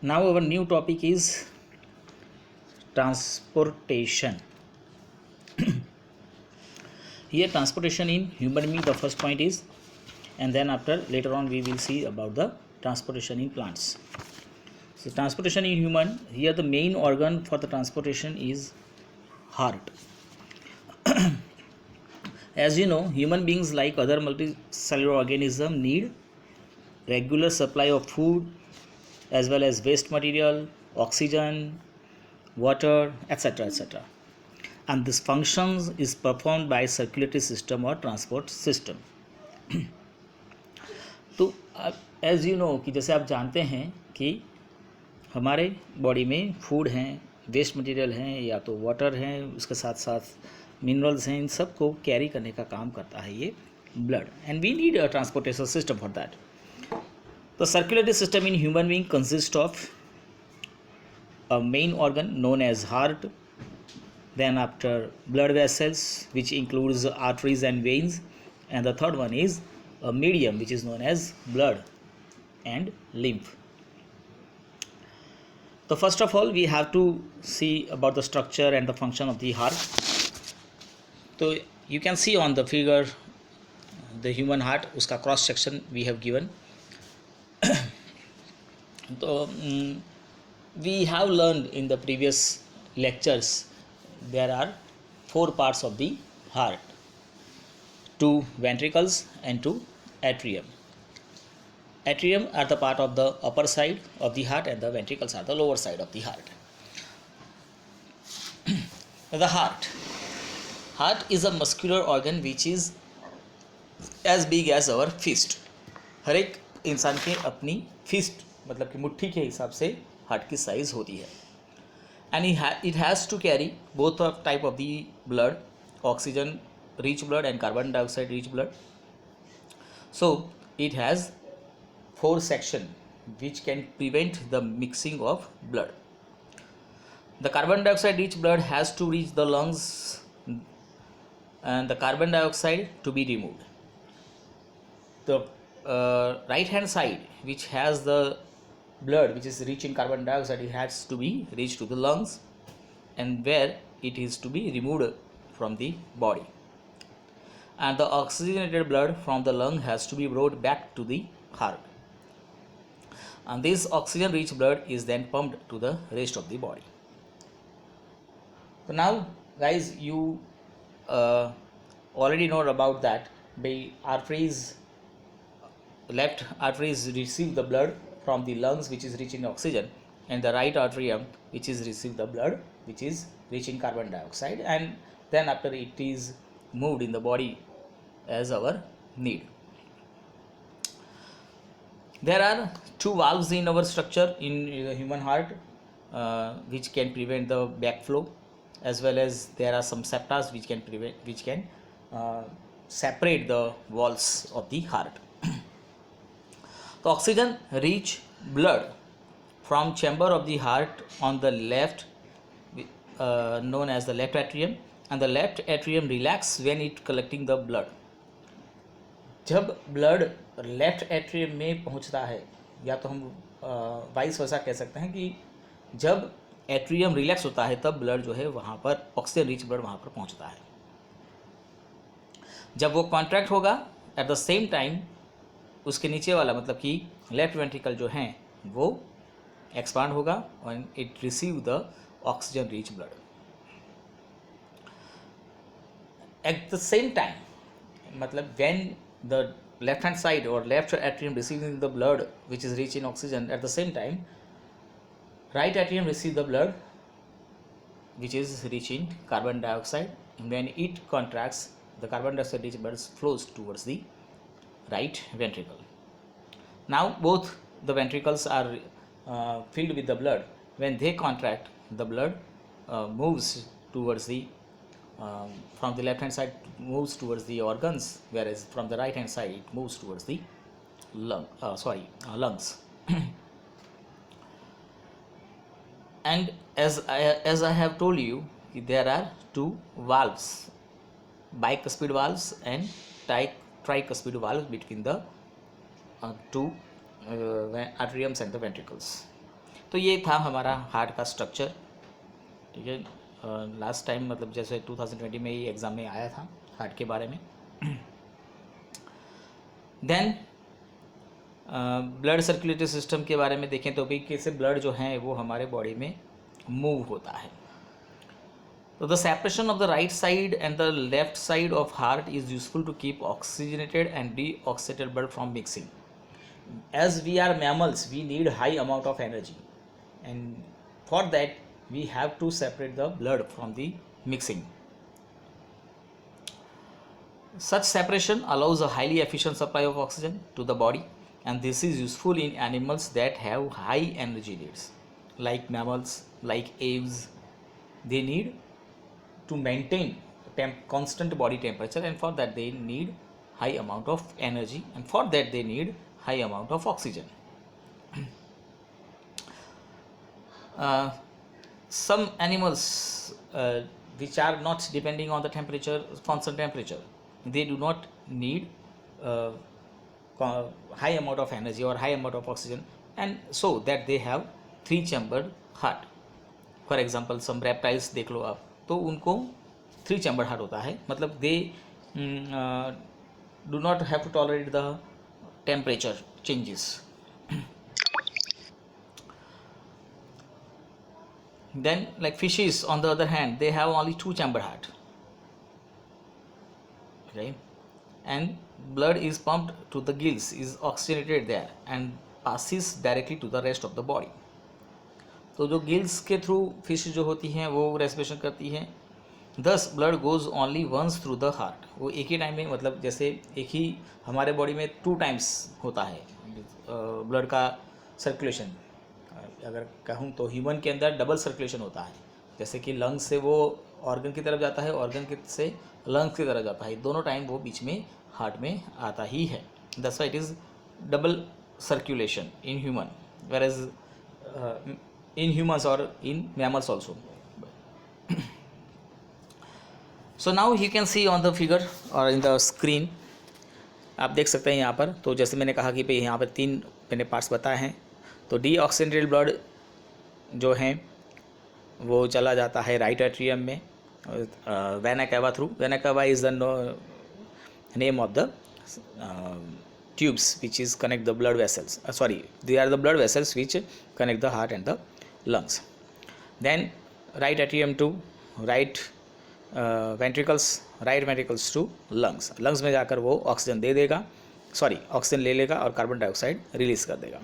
Now our new topic is transportation. Here transportation in human being, the first point is, and then after later on we will see about the transportation in plants. So transportation in human, here the main organ for the transportation is heart. As you know, human beings like other multicellular organisms need regular supply of food as well as waste material, oxygen, water, etc. etc. And this functions is performed by circulatory system or transport system. तो as you know कि जैसे आप जानते हैं कि हमारे body में food हैं, वेस्ट मटेरियल हैं, या तो वाटर हैं, उसके साथ साथ मिनरल्स हैं, इन सब को कैरी करने का काम करता है ये blood, and we need a transportation system for that. The circulatory system in human being consists of a main organ known as heart, then after blood vessels which includes arteries and veins, and the third one is a medium which is known as blood and lymph. So first of all we have to see about the structure and the function of the heart. So you can see on the figure the human heart, uska cross section we have given. So we have learned in the previous lectures there are 4 parts of the heart: 2 ventricles and 2 atrium. Atrium are the part of the upper side of the heart and the ventricles are the lower side of the heart. The heart is a muscular organ which is as big as our fist. हर एक इंसान के अपनी fist मतलब कि मुट्ठी के हिसाब से हार्ट की साइज होती है. And it has to carry both of type of the blood, oxygen rich blood and carbon dioxide rich blood. So it has 4 section which can prevent the mixing of blood. The carbon dioxide rich blood has to reach the lungs and the carbon dioxide to be removed. The right hand side which has the blood which is rich in carbon dioxide, it has to be reached to the lungs and where it is to be removed from the body, and the oxygenated blood from the lung has to be brought back to the heart, and this oxygen rich blood is then pumped to the rest of the body. So now guys, you already know about that. By arteries, left arteries receive the blood from the lungs which is rich in oxygen, and the right atrium which is receive the blood which is rich in carbon dioxide, and then after it is moved in the body as our need. There are 2 valves in our structure in the human heart which can prevent the backflow, as well as there are some septa which can separate the walls of the heart. The oxygen rich blood from chamber of the heart on the left known as the left atrium, and the left atrium relax when it collecting the blood. जब blood left atrium में पहुंचता है, या तो हम vice versa कह सकते हैं कि जब एट्रियम रिलैक्स होता है तब ब्लड जो है वहाँ पर ऑक्सीजन रिच ब्लड वहाँ पर पहुँचता है. जब वो कॉन्ट्रैक्ट होगा एट द सेम टाइम उसके नीचे वाला मतलब कि लेफ्ट वेंट्रिकल जो हैं वो एक्सपांड होगा और it receive the oxygen rich blood. At the same time मतलब when the left hand side और left atrium receiving the blood which is rich in oxygen, at the same time right atrium receive the blood which is rich in carbon dioxide, and when it contracts the carbon dioxide rich blood flows towards the right ventricle. Now both the ventricles are filled with the blood. When they contract, the blood moves towards the from the left hand side moves towards the organs, whereas from the right hand side it moves towards the lungs. And as I have told you, there are 2 valves, bicuspid valves and tricuspid valves between the 2 atriums and the ventricles. तो ये था हमारा heart का structure, ठीक है। Last time मतलब जैसे 2020 में ही एग्ज़ाम में आया था हार्ट के बारे में। देन ब्लड सर्कुलेटरी सिस्टम के बारे में देखें तो भी कैसे ब्लड जो है वो हमारे बॉडी में मूव होता है। तो the separation of the right side and the left side of heart is useful to keep oxygenated and deoxygenated blood from mixing. As we are mammals, we need high amount of energy, and for that we have to separate the blood from the mixing. Such separation allows a highly efficient supply of oxygen to the body, and this is useful in animals that have high energy needs, like mammals, like aves. They need to maintain constant body temperature, and for that they need high amount of energy, and for that they need high amount of oxygen. Some animals which are not depending on the temperature, constant temperature, they do not need high amount of energy or high amount of oxygen, and so that they have 3-chambered heart. For example, some reptiles देख लो आप, तो उनको 3-chambered heart होता है, मतलब they do not have to tolerate the temperature changes. Then like fishes on the other hand, they have only 2-chambered heart, okay, and blood is pumped to the gills, is oxygenated there and passes directly to the rest of the body. तो जो gills के through fish जो होती हैं वो respiration करती हैं। This blood goes only once through the heart, वो एक ही टाइम में, मतलब जैसे एक ही हमारे बॉडी में 2 टाइम्स होता है ब्लड का सर्कुलेशन। अगर कहूँ तो ह्यूमन के अंदर डबल सर्कुलेशन होता है, जैसे कि लंग्स से वो ऑर्गन की तरफ जाता है, ऑर्गन से लंग्स की तरफ जाता है, दोनों टाइम वो बीच में हार्ट में आता ही है। That's why it is double circulation in human, whereas in humans or in mammals also. So now you can see on the figure or in the screen, आप देख सकते हैं यहाँ पर। तो जैसे मैंने कहा कि भाई यहाँ पर 3 मैंने पार्ट्स बताए हैं। तो डीऑक्सीजनेटेड ब्लड जो है वो चला जाता है राइट एट्रियम में vena cava through. Vena cava is the name of the tubes which is connect the blood vessels, they are the blood vessels which connect the heart and the lungs. Then right atrium to right ventricles to lungs में जाकर वो oxygen दे देगा, oxygen ले लेगा और carbon dioxide release कर देगा।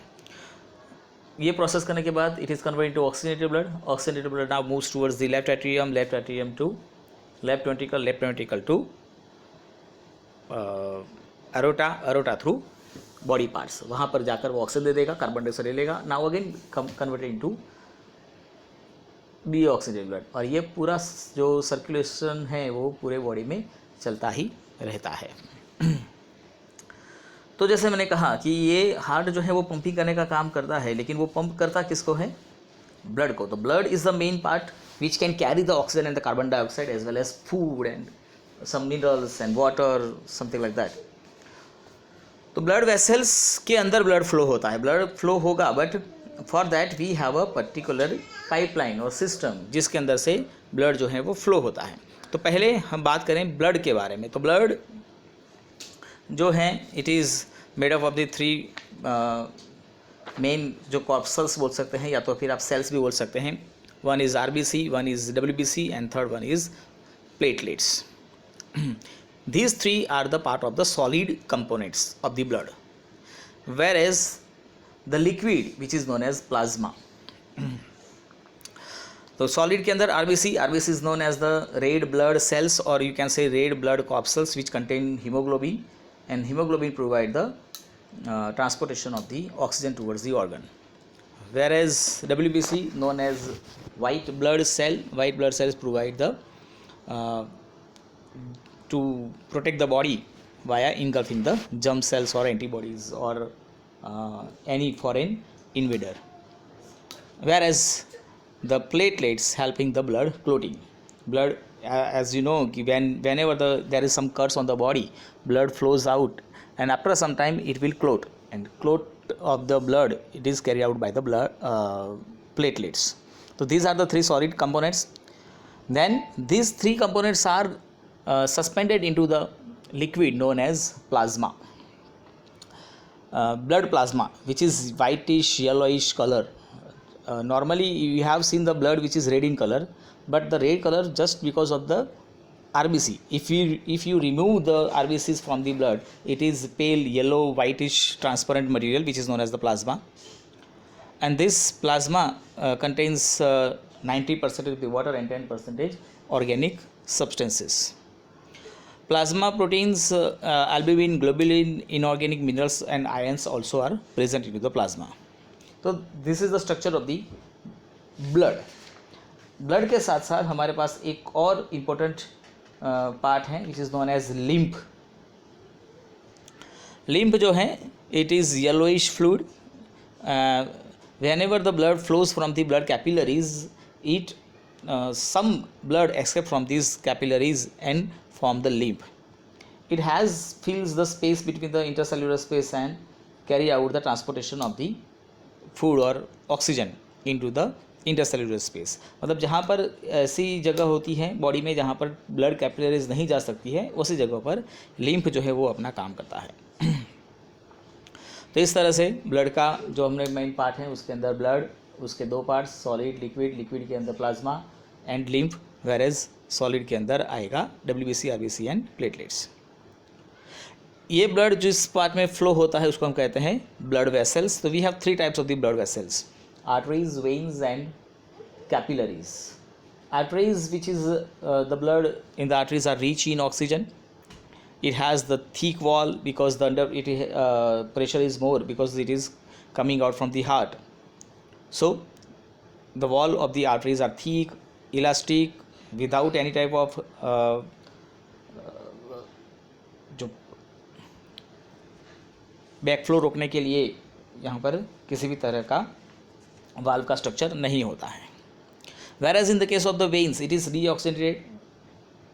ये प्रोसेस करने के बाद it is converted to oxygenated blood now moves towards the left atrium to left ventricle to aorta through body parts, वहाँ पर जाकर वो ऑक्सीजन दे देगा, कार्बन डाइऑक्साइड ले लेगा। Now again converted into deoxygenated blood, और ये पूरा जो सर्कुलेशन है वो पूरे बॉडी में चलता ही रहता है। तो जैसे मैंने कहा कि ये हार्ट जो है वो पंपिंग करने का काम करता है, लेकिन वो पंप करता किसको है? ब्लड को। तो blood is the main part which can carry the oxygen and the carbon dioxide as well as food and some minerals and water, something like that. तो ब्लड वेसल्स के अंदर ब्लड फ्लो होता है, blood flow होगा, but for that we have a particular pipeline और system जिसके अंदर से ब्लड जो है वो फ्लो होता है। तो पहले हम बात करें ब्लड के बारे में। तो ब्लड जो है it is made up of the 3 main जो कॉर्पसल्स बोल सकते हैं, या तो फिर आप सेल्स भी बोल सकते हैं। One is RBC, one is WBC and third one is platelets. These 3 are the part of the solid components of the blood, whereas the liquid which is known as plasma. तो solid के अंदर RBC is known as the red blood cells, or you can say red blood corpuscles which contain hemoglobin, and hemoglobin provide the transportation of the oxygen towards the organ. Whereas WBC known as white blood cells provide the to protect the body via engulfing the germ cells or antibodies or any foreign invader, whereas the platelets helping the blood clotting. Blood, as you know, whenever there is some cuts on the body, blood flows out, and after some time it will clot, and clot of the blood it is carried out by the platelets. So these are the three solid components. Then these three components are suspended into the liquid known as plasma, blood plasma, which is whitish yellowish color. Normally you have seen the blood which is red in color, but the red color just because of the RBC. If you remove the RBCs from the blood, it is pale yellow whitish transparent material which is known as the plasma. And this plasma contains 90% of the water and 10% organic substances. Plasma proteins, albumin, globulin, inorganic minerals and ions also are present in the plasma. So this is the structure of the blood. Blood के साथ साथ हमारे पास एक और important part है which is known as lymph. Lymph जो है it is yellowish fluid. whenever the blood flows from the blood capillaries, it some blood escape from these capillaries and form the lymph. It fills the space between the intercellular space and carry out the transportation of the food or oxygen into the intercellular space. मतलब जहाँ पर ऐसी जगह होती है body में जहाँ पर ब्लड कैपिलरीज नहीं जा सकती है, उसी जगह पर लिम्फ जो है वो अपना काम करता है. तो इस तरह से ब्लड का जो हमने मेन पार्ट है उसके अंदर ब्लड, उसके दो पार्ट्स सॉलिड लिक्विड, लिक्विड के अंदर plasma and lymph, whereas solid के अंदर आएगा WBC, RBC एंड प्लेटलेट्स. ये ब्लड जिस पार्ट में फ्लो होता है उसको हम कहते हैं ब्लड वेसल्स. तो we have three types of the blood vessels: arteries, veins and capillaries. Arteries, which is the blood in the arteries are rich in oxygen. It has the thick wall because pressure is more because it is coming out from the heart. So the wall of the arteries are thick, elastic, without any type of जो backflow रोकने के लिए यहाँ पर किसी भी तरह का वाल्व का स्ट्रक्चर नहीं होता है. whereas in the case of the veins, it is deoxygenated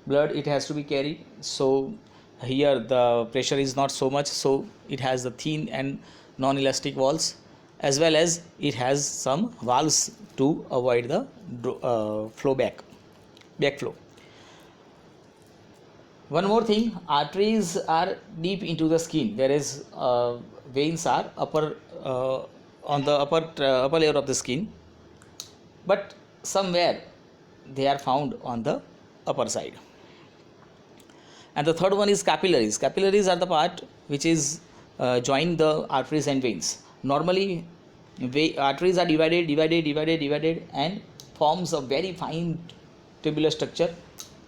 blood, it has to be carried. So here the pressure is not so much, so it has the thin and non-elastic walls, as well as it has some valves to avoid the backflow. One more thing, arteries are deep into the skin, whereas veins are on the upper layer of the skin, but somewhere they are found on the upper side. And the third one is capillaries. Capillaries are the part which is join the arteries and veins. Normally arteries are divided and forms a very fine tubular structure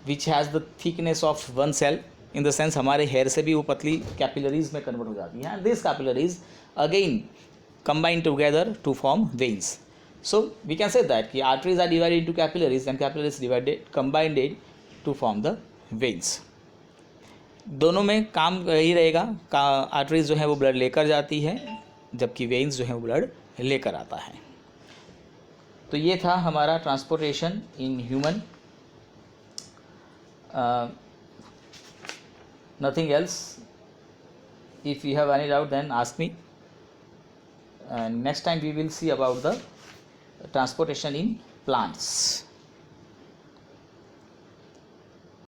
which has the thickness of one cell. In the sense हमारे hair से भी वो पतली capillaries में convert हो जाती है. And these capillaries again combine together to form veins. So we can say that कि arteries are divided into capillaries and capillaries combined to form the veins. दोनों में काम यही रहेगा, आर्टरीज जो है वो ब्लड लेकर जाती है जबकि वेन्स जो है वो ब्लड लेकर आता है. तो ये था हमारा transportation in human. Nothing else. If you have any doubt then ask me. Next time we will see about the transportation in plants.